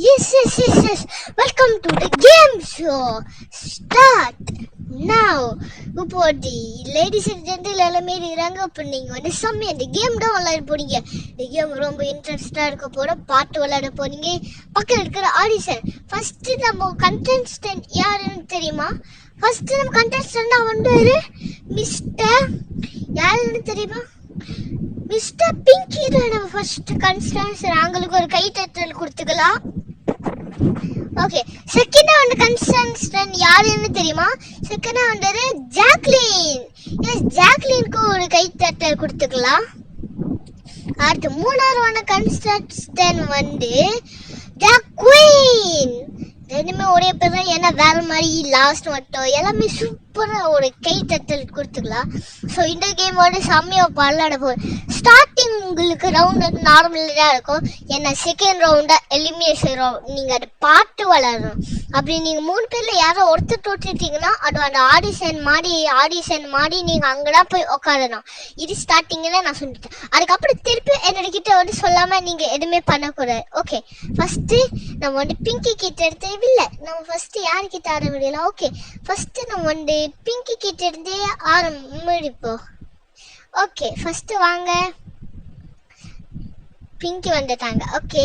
Yes. Welcome to the game show. Start now. இப்போ ladies and gentle எல்லாமே இருக்காங்க. இப்போ நீங்கள் வந்து செம்மையாக இந்த கேம் தான் விளையாட போறீங்க. இந்த கேம் ரொம்ப இன்ட்ரெஸ்டாக இருக்க போகிற பாட்டு விளையாட போறீங்க. பக்கத்தில் இருக்கிற ஆடிஷன் ஃபஸ்ட்டு நம்ம கண்டெஸ்டன்ட் யாருன்னு தெரியுமா? ஃபஸ்ட்டு நம்ம கண்டெஸ்டன்ட் வந்து மிஸ்டர் யாருன்னு தெரியுமா? மிஸ்டர் பிங்கி தான் நம்ம ஃபர்ஸ்ட் கன்ஸ்டன்ட். அவங்களுக்கு ஒரு கைத்தட்டல் கொடுத்துக்கலாம். ஓகே, செகண்டா வந்து கன்ஸ்டன்ட் யாருன்னு தெரியுமா? செகண்டா வந்து ஜாக்லின். எஸ், ஜாக்லினுக்கு ஒரு கைத்தட்டல் கொடுத்துக்கலாம். அடுத்து மூணாவது கன்ஸ்டன்ட் வந்து குயின். ரெண்டுமே ஒரே பேர் தான், ஏன்னா வேற மாதிரி லாஸ்ட் மட்டும் எல்லாமே சூப்பராக ஒரு கைத்தட்டல் கொடுத்துக்கலாம். ஸோ இந்த கேமோட செம்மையாக விளையாட போகும். ஸ்டார்டிங் உங்களுக்கு ரவுண்டு நார்மலாக இருக்கும், ஏன்னா செகண்ட் ரவுண்டாக எலிமினேஷன் ரவுண்ட் நீங்கள் அதை பார்த்து விளையாடணும். அப்படி நீங்கள் 3 பேரில் யாரோ ஒருத்தர் தோற்றுட்டீங்கன்னா அது அந்த ஆடிஷன் மாதிரி நீங்கள் அங்கே தான் போய் உட்காரணும். இது ஸ்டார்டிங்கில் நான் சொல்லிட்டேன். அதுக்கப்புறம் திருப்பி என்னோட வந்து சொல்லாமல் நீங்கள் எதுவுமே பண்ணக்கூடாது. ஓகே, ஃபஸ்ட்டு நம்ம வந்து பிங்கி கிட்ட எடுத்து இல்லை, நம்ம ஃபஸ்ட்டு யார்கிட்ட ஆரம்பிக்கலாம்? ஓகே, ஃபஸ்ட்டு நம்ம வந்து பிங்கி கிட்ட இருந்தே ஆரம்பிப்போம். ஓகே, ஃபஸ்ட்டு வாங்க. பிங்கி வந்துட்டாங்க. ஓகே,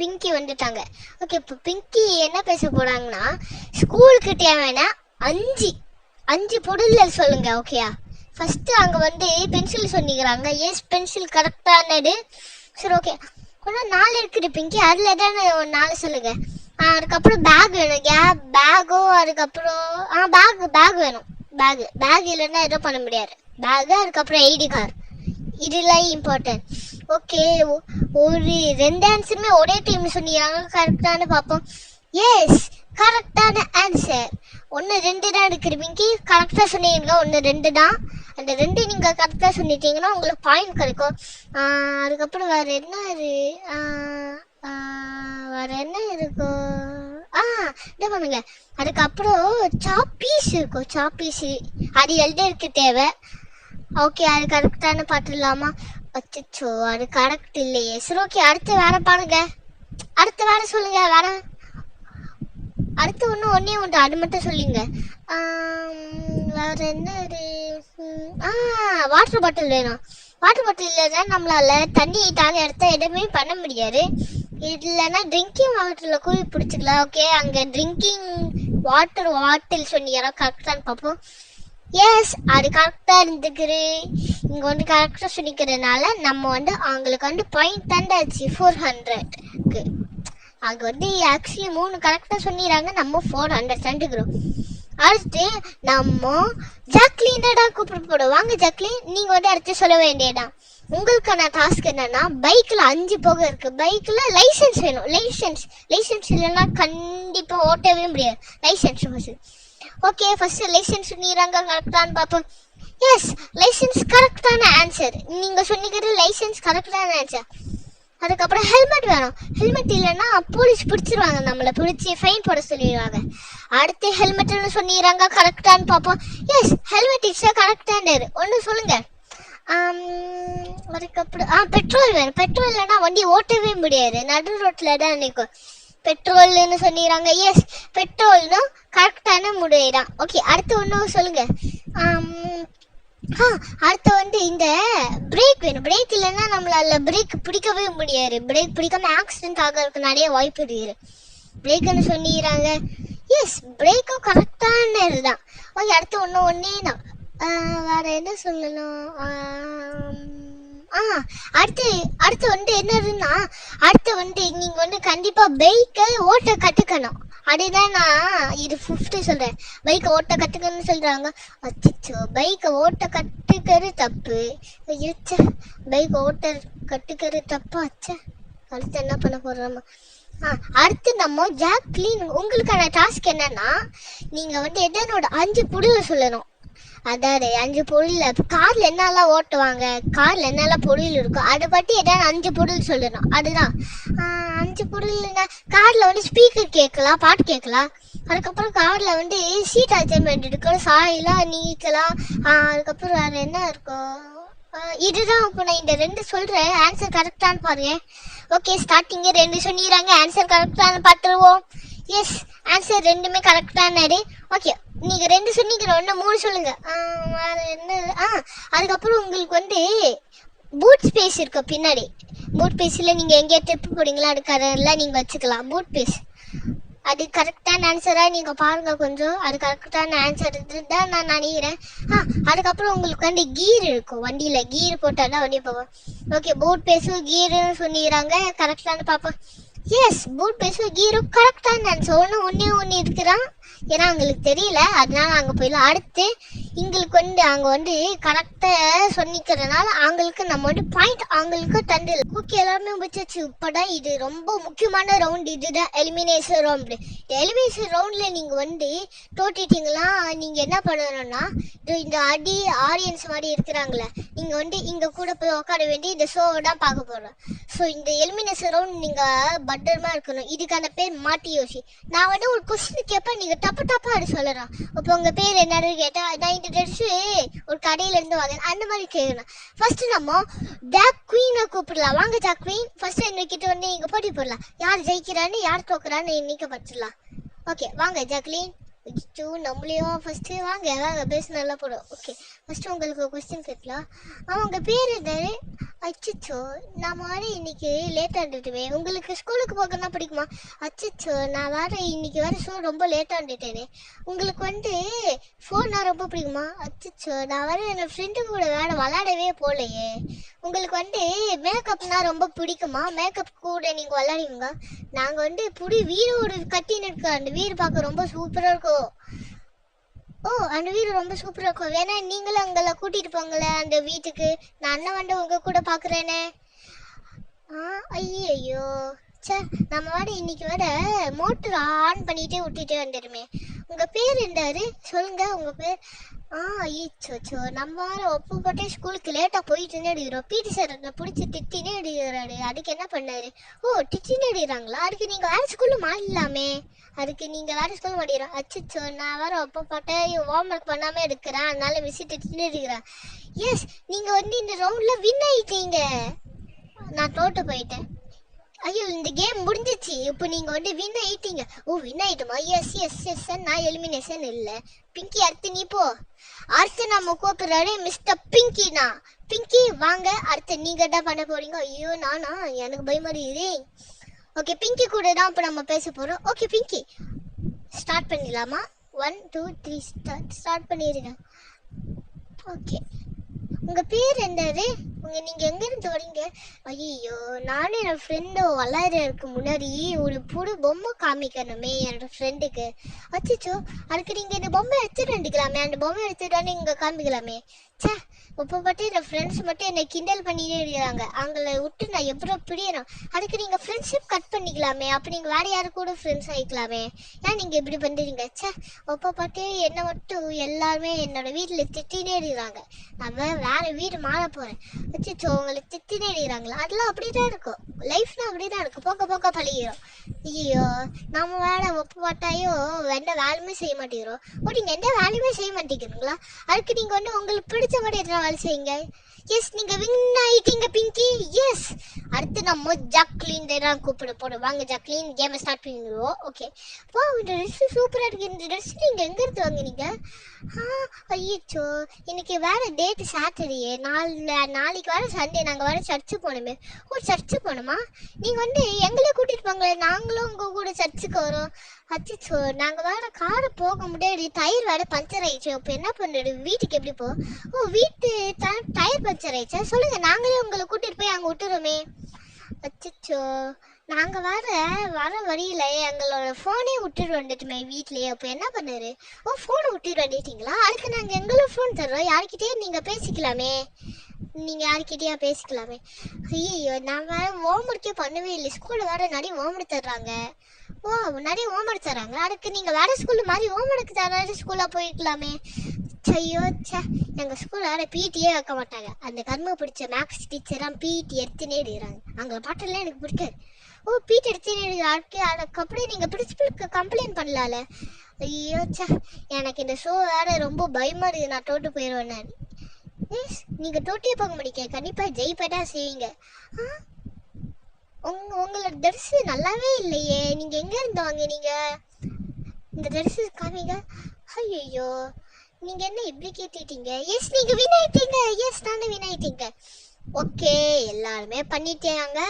பிங்கி வந்துட்டாங்க. ஓகே, இப்போ பிங்கி என்ன பேச போறாங்கன்னா, ஸ்கூலுக்கு தேவையான 5 பொருள் சொல்லுங்க. ஓகேயா? ஃபஸ்ட்டு அங்கே வந்து பென்சில் சொன்னிக்கிறாங்க. எஸ், பென்சில் கரெக்டானது. சரி, ஓகே, கொஞ்சம் 4 இருக்குது பிங்கி, அதில் தான் 4 சொல்லுங்க. அதுக்கப்புறம் பேக் வேணும். பேக்கோ, அதுக்கப்புறம் பேக் வேணும். பேக் இல்லைன்னா எதுவும் பண்ண முடியாது. பேக்கு, அதுக்கப்புறம் ஐடி கார்டு, இதெல்லாம் இம்பார்ட்டன்ட். ஓகே, ஒரு 2 ஆன்சருமே ஒரே டைம் சொன்னீங்க. கரெக்டானு பார்ப்போம். எஸ், கரெக்டான ஆன்சர். 1 2 தான் இருக்குது பிங்கி, கரெக்டாக சொன்னீங்க. 1 2 தான். அந்த 2 நீங்கள் கரெக்டாக சொல்லிட்டீங்கன்னா உங்களுக்கு பாயிண்ட் கிடைக்கும். அதுக்கப்புறம் வேறு என்ன இருக்கும்? என்ன பண்ணுங்க, அதுக்கப்புறம் சாப்பீஸ் இருக்கும். சாப்பீஸ் அது எழுதருக்கு தேவை. ஓகே, அது கரெக்டான பார்த்துடலாமா? அச்சோ, அது கரெக்ட் இல்லையே. சரி, ஓகே, அடுத்து வேற பாருங்க. அடுத்து வேற சொல்லுங்க. அடுத்து ஒன்றே உண்டு, அது மட்டும் சொல்லுங்க. வேற என்ன? வாட்டர் பாட்டில் வேணும். வாட்டர் பாட்டில் இல்லைன்னா நம்மளால தண்ணி தானே எடுத்தா எதுவுமே பண்ண முடியாது. இல்லைன்னா ட்ரிங்கிங் வாட்டரில் போய் பிடிச்சிக்கலாம். ஓகே, அங்கே ட்ரிங்கிங் வாட்டர் பாட்டில் சொன்னீங்க, கரெக்டானு பார்ப்போம். எஸ், அது கரெக்டாக இருந்துக்குது. இங்கே வந்து கரெக்டாக சொல்லிக்கிறதுனால நம்ம வந்து அவங்களுக்கு வந்து பாயிண்ட் தண்டாச்சு 400க்கு. அங்கே வந்து ஆக்சுவலி 3 கரெக்டாக சொன்னிறாங்க, நம்ம 400 தண்டுக்கிறோம். அடுத்து நம்ம ஜாக்லின் தான் கூப்பிடப்படும். வாங்க ஜாக்லின், நீங்கள் வந்து அடுத்து சொல்ல வேண்டியதான். உங்களுக்கான டாஸ்க் என்னன்னா, பைக்கில் 5 போக இருக்கு. பைக்கில் லைசன்ஸ் வேணும். லைசன்ஸ் இல்லைன்னா கண்டிப்பாக ஓட்டவே முடியாது. License first. Okay, first license சொன்னிறாங்க, கரெக்டானு பார்ப்போம். எஸ், லைசன்ஸ் கரெக்டான ஆன்சர். நீங்கள் சொன்னிக்கிறது லைசன்ஸ் கரெக்டான ஆன்சர். அதுக்கப்புறம் ஹெல்மெட் வேணும். ஹெல்மெட் இல்லைன்னா போலீஸ் பிடிச்சிருவாங்க, நம்மளை பிடிச்சி ஃபைன் போட சொல்லிடுவாங்க. அடுத்து ஹெல்மெட்னு சொன்னிறாங்க, கரெக்டானு பார்ப்போம். எஸ், ஹெல்மெட் இஸ் கரெக்டான. ஒன்று சொல்லுங்க. அதுக்கப்புறம் பெட்ரோல் வேணும். பெட்ரோல் இல்லைன்னா வண்டி ஓட்டவே முடியாது, நடு ரோட்டில் தான் நிற்கும். பெட்ரோல்னு சொன்னிறாங்க. எஸ், பெட்ரோல்னு கரெக்டான முடிதான். ஓகே, அடுத்து ஒன்று சொல்லுங்க. அடுத்து வந்து இந்த பிரேக் வேணும். பிரேக் இல்லைன்னா நம்மளால பிரேக் பிடிக்கவே முடியாது. பிரேக் பிடிக்காம ஆக்சிடென்ட் ஆகிறதுக்கு நிறைய வாய்ப்பு இருக்குது. பிரேக்குன்னு சொன்னிறாங்க. எஸ், பிரேக்கும் கரெக்டான இதுதான். ஓகே, அடுத்து ஒன்றே தான். வேற என்ன சொல்லணும்? அடுத்து வந்து என்னதுன்னா, அடுத்து வந்து நீங்க வந்து கண்டிப்பா பைக்கை ஓட்ட கத்துக்கணும். அதுதான் நான் இது 5th சொல்றேன். பைக்கை ஓட்ட கத்துக்கணும்னு சொல்றாங்க. அச்சோ, பைக்கை ஓட்ட கத்துக்கிறது தப்பு. பைக் ஓட்ட கத்துக்கிறது தப்பு. அடுத்து என்ன பண்ண போறோம்? அடுத்து நம்ம ஜாக்லின், உங்களுக்கான டாஸ்க் என்னன்னா, நீங்க வந்து என்னோட 5 பொருள் சொல்லணும். அதாவது 5 பொருள். கார்ல என்னெல்லாம் ஓட்டுவாங்க, கார்ல என்னெல்லாம் பொருள் இருக்கும், அதை பற்றி ஏதாவது 5 பொருள் சொல்லணும். அதுதான் 5 பொருள்னா, கார்ல வந்து ஸ்பீக்கர் கேட்கலாம், பாட்டு கேட்கலாம். அதுக்கப்புறம் கார்ல வந்து சீட் அட்ஜஸ்ட்மெண்ட் இருக்கும், சாயெல்லாம் நீக்கலாம். அதுக்கப்புறம் வேற என்ன இருக்கும்? இதுதான். இப்போ நான் இந்த 2 சொல்றேன், ஆன்சர் கரெக்டானு பாருங்க. ஓகே ஸ்டார்டிங்கே 2 சொன்னிறாங்க. ஆன்சர் கரெக்டானு பார்த்துருவோம். எஸ், ஆன்சர் 2மே கரெக்டானது. ஓகே, நீங்க 2 சொன்னீங்க, ஒன்று 3 சொல்லுங்க. என்ன அதுக்கப்புறம் உங்களுக்கு வந்து பூட் ஸ்பேஸ் இருக்கு பின்னாடி. பூட் ஸ்பேஸில் நீங்கள் எங்கேயா ட்ரிப்பு போறீங்களா அதுக்கெல்லாம் நீங்கள் வச்சுக்கலாம். பூட் ஸ்பேஸ் அது கரெக்டான ஆன்சராக நீங்கள் பாருங்கள் கொஞ்சம். அது கரெக்டான ஆன்சர் தான் நான் நினைக்கிறேன். அதுக்கப்புறம் உங்களுக்கு வந்து கீர் இருக்கும். வண்டியில் கீர் போட்டால் தான் வண்டி போவோம். ஓகே, பூட் பேஸும் கீருன்னு சொல்லிடுறாங்க. கரெக்டானு பார்ப்போம். எஸ், பூட் பேஸும் கீரும் கரெக்டான ஆன்சர். ஒன்று இருக்கிறான். ஏன்னா அவங்களுக்கு தெரியல, அதனால அங்கே போயிடலாம். அடுத்து எங்களுக்கு வந்து அங்கே வந்து கரெக்டாக சொன்னிக்கிறதுனால அவங்களுக்கு நம்ம வந்து பாயிண்ட் அவங்களுக்கு தண்டில். ஓகே, எல்லாருமே முடிச்சாச்சு. இப்போதான் இது ரொம்ப முக்கியமான ரவுண்ட். இதுதான் எலிமினேஷன் ரவுண்டு. எலிமினேஷன் ரவுண்டில் நீங்கள் வந்து தோட்டிட்டீங்களா, நீங்கள் என்ன பண்ணணும்னா இந்த ஆடியன்ஸ் மாதிரி இருக்கிறாங்களே, நீங்கள் வந்து இங்கே கூட போய் உட்கார வேண்டி இந்த ஷோவை தான் பார்க்க போகிறோம். ஸோ இந்த எலிமினேஷன் ரவுண்ட் நீங்கள் பத்திரமா இருக்கணும். இதுக்கான பேர் மாட்டி யோசி. நான் வந்து ஒரு கொஸ்டின் கேட்பேன், நீங்கள் தப்பா அது சொல்லலாம். இப்போ உங்கள் பேர் என்னன்னு கேட்டால் நான் இந்த ட்ரெஸ்ஸு ஒரு கடையிலேருந்து வாங்க அந்த மாதிரி கேட்கணும். ஃபர்ஸ்ட் நம்ம ஜாக் குவீனை கூப்பிடலாம். வாங்க ஜாக் குவீன், ஃபர்ஸ்ட் எங்ககிட்ட வந்து நீங்கள் போட்டி போடலாம். யார் ஜெயிக்கிறான்னு யார் தோக்குறான்னு எண்ணிக்கப்பட்டுலாம். ஓகே வாங்க ஜாக்லின். நம்மளையும் ஃபர்ஸ்ட்டு வாங்க பேச நல்லா போடும். ஓகே, ஃபர்ஸ்ட் உங்களுக்கு கொஸ்டின் கேட்கலாம். அவங்க பேர் என்ன? அச்சோ, நான் மாதிரி இன்னைக்கு லேட்டாக இருந்துட்டுமே. உங்களுக்கு ஸ்கூலுக்கு போகணும்னா பிடிக்குமா? அச்சோ, நான் இன்னைக்கு ஷோ ரொம்ப லேட்டாக இருந்துட்டேனே. உங்களுக்கு வந்து ஃபோன்னா ரொம்ப பிடிக்குமா? அச்சோ, நான் என் ஃப்ரெண்டு கூட விளையாடவே போகலையே. உங்களுக்கு வந்து மேக்கப்னா ரொம்ப பிடிக்குமா? மேக்கப் கூட நீங்கள் விளையாடுவீங்க? நாங்கள் வந்து வீடு கட்டின்னு இருக்கோம். அந்த வீடு பார்க்க ரொம்ப சூப்பராக இருக்கும். ஓ, அந்த வீடு ரொம்ப சூப்பராக இருக்கும். வேணா நீங்களும் அங்கே கூட்டிகிட்டு போங்களே அந்த வீட்டுக்கு. நான் அண்ணன் வந்து உங்கள் கூட பார்க்குறேனே. ஐயோ சே, நம்ம இன்னைக்கு மோட்டர் ஆன் பண்ணிகிட்டே விட்டுட்டே வந்துடுமே. உங்கள் பேர் என்னரு சொல்லுங்க, உங்கள் பேர். ஐயோ, நம்ம ஒப்பு போட்டே ஸ்கூலுக்கு லேட்டாக போயிட்டு எடுக்கிறோம். பிடி சார் பிடிச்சி திட்டினே எடுக்கிறாரு. அதுக்கு என்ன பண்ணாரு? ஓ, திட்டினே எடுக்கிறாங்களா? அதுக்கு நீங்கள் வேறு ஸ்கூலில் மாறிடலாமே. அதுக்கு நீங்கள் வேறு ஸ்கூல் மாட்டிடுறோம். அச்சோ, நான் ஒப்பு போட்டேன் ஹோம் ஒர்க் பண்ணாமல் எடுக்கிறேன், அதனால மிஸ் திட்டினே எடுக்கிறேன். எஸ், நீங்கள் வந்து இந்த ரவுண்டில் வின் ஆகிட்டீங்க. நான் தோட்டு போயிட்டேன். ஐயோ, இந்த கேம் முடிஞ்சிச்சு. இப்போ நீங்கள் வந்து வின் ஆகிட்டீங்க. ஓ, வின் ஆகிட்டோமா? எஸ், நான் எலிமினேஷன் இல்லை. பிங்கி, அடுத்து நீ போ. அடுத்து நம்ம கூப்பிடுறாரு மிஸ்டர் பிங்கினா. பிங்கி வாங்க, அடுத்து நீங்கள் என்ன பண்ண போறீங்க? ஐயோ, நானா? எனக்கு பயமா இருக்குது. ஓகே, பிங்கி கூட தான் இப்போ நம்ம பேச போகிறோம். ஓகே பிங்கி, ஸ்டார்ட் பண்ணிடலாமா? 1 2 3 ஸ்டார்ட் பண்ணிடுங்க. ஓகே, உங்கள் பேர் என்னது? நீங்கள் எங்கேருந்து வரீங்க? ஐயோ, நானும் என் ஃப்ரெண்டு விளையாடுறதுக்கு முன்னாடி ஒரு புது பொம்மை காமிக்கணுமே என்னோட ஃப்ரெண்டுக்கு. அச்சோ, அதுக்கு நீங்கள் இந்த பொம்மை எடுத்துட்டு வந்துக்கலாமே. அந்த பொம்மை எடுத்துட்டு வந்து இங்கே காமிக்கலாமே. சே, இப்போ மட்டும் என் ஃப்ரெண்ட்ஸ் மட்டும் என்னை கிண்டல் பண்ணிட்டே இருக்கிறாங்க. அவங்கள விட்டு நான் எப்போ பிடியணும். அதுக்கு நீங்கள் ஃப்ரெண்ட்ஷிப் கட் பண்ணிக்கலாமே. அப்போ நீங்கள் வேறு யாரு கூட ஃப்ரெண்ட்ஸ் ஆகிக்கலாமே. ஏன் நீங்கள் இப்படி பண்ணுறீங்க? சே, இப்போ பார்த்து என்னை மட்டும் எல்லாருமே என்னோட வீட்டில் திட்டினே இருக்கிறாங்க. நான் வேறு வீடு மாற போகிறேன். வச்சுச்சோ, உங்களுக்கு திட்டினே இருக்கிறாங்களா? அதெல்லாம் அப்படி தான் இருக்கும். லைஃப்னா அப்படி தான் இருக்கும். போக்க பழகிறோம். ஐயோ, நம்ம வேலை ஒப்பு பார்த்தாயோ எந்த வேலையுமே செய்ய மாட்டேங்கிறோம். நீங்கள் எந்த வேலையுமே செய்ய மாட்டேங்கிறீங்களா? அதுக்கு நீங்கள் வந்து உங்களுக்கு பிடிச்ச மாதிரி எத்தனை வேலை செய்யுங்க. எஸ், நீங்கள் வின் ஆகிட்டீங்க பிங்கி. எஸ், அடுத்து நம்ம ஜாக்லின் தான் கூப்பிட போகிறோம். வாங்க ஜாக்லின், கேமை ஸ்டார்ட் பண்ணிடுவோம். ஓகே, வா, இந்த ட்ரெஸ்ஸு சூப்பராக இருக்குது. இந்த ட்ரெஸ் நீங்கள் எங்கேருந்து வாங்கினீங்க? ஐயோ, இன்னைக்கு வேறு டேட்டு சாட்டர்டே. நாளைக்கு வேறு சண்டே. நாங்கள் சர்ச்சு போகணுமே. ஓ, சர்ச்சு போகணுமா? நீங்கள் வந்து எங்களே கூட்டிகிட்டு போங்களே, நாங்களும் உங்கள் கூட சர்ச்சுக்கு வரோம். அச்சோ, நாங்கள் காரை போக முடியாது. டயர் பஞ்சர் ஆயிடுச்சு. இப்போ என்ன பண்ணுறது? வீட்டுக்கு எப்படி போ? ஓ, வீட்டு டயர் பஞ்சர் ஆயிடுச்சா? சொல்லுங்கள், நாங்களே உங்களை கூட்டிகிட்டு போய் அங்கே விட்டுருமே. அச்சோ, நாங்கள் வர வழியில் எங்களோட ஃபோனே விட்டுட்டு வந்துட்டுமே வீட்லேயே. அப்போ என்ன பண்ணாரு? ஓ, ஃபோனை விட்டுட்டு வந்துட்டீங்களா? அதுக்கு நாங்கள் எங்களோட ஃபோன் தர்றோம். யார்கிட்டயே நீங்கள் பேசிக்கலாமே. நீங்கள் யார்கிட்டயா பேசிக்கலாமே. ஐயோ, நான் ஹோம் ஒர்க்கே பண்ணவே இல்லை. ஸ்கூலில் நிறைய ஹோம் ஒர்க் தர்றாங்க. ஓ, நிறைய ஹோம் ஒர்க் தர்றாங்க. அதுக்கு நீங்கள் வேறு ஸ்கூலில் மாதிரி ஹோம் ஒர்க் தர ஸ்கூலில் போயிருக்கலாமே. ஐயோ சே, எங்கள் ஸ்கூலில் பிடியே வைக்க மாட்டாங்க. அந்த கர்ம பிடிச்ச மேக்ஸ் டீச்சராக பிடி எடுத்துனே எடுக்கிறாங்க. அங்கே பாட்டெல்லாம் எனக்கு பிடிக்காது. ஓ, பிடி எடுத்துனே எடுக்கிறாங்க. அதுக்கப்புறம் நீங்கள் பிரின்சிபலுக்கு கம்ப்ளைண்ட் பண்ணலாம்ல. ஐயோ சே, எனக்கு இந்த ஷோ ரொம்ப பயமாக இருக்குது. நான் தோட்டு போயிடுவேன். நான் எஸ், நீங்கள் தோட்டியே போக முடிக்க கண்டிப்பாக ஜெயிப்பேட்டா செய்வீங்க. உங்களோட ட்ரெஸ் நல்லாவே இல்லையே. நீங்க எங்க இருந்து வாங்குனீங்க இந்த ட்ரெஸ்? காமிங்க. ஐயோ, நீங்க என்ன இப்படி கேட்டுட்டீங்க? எஸ், நீங்க வின் ஆயிட்டீங்க. எஸ், நானும் வின் ஆயிட்டீங்க. ஓகே, எல்லாருமே பண்ணிட்டேங்க.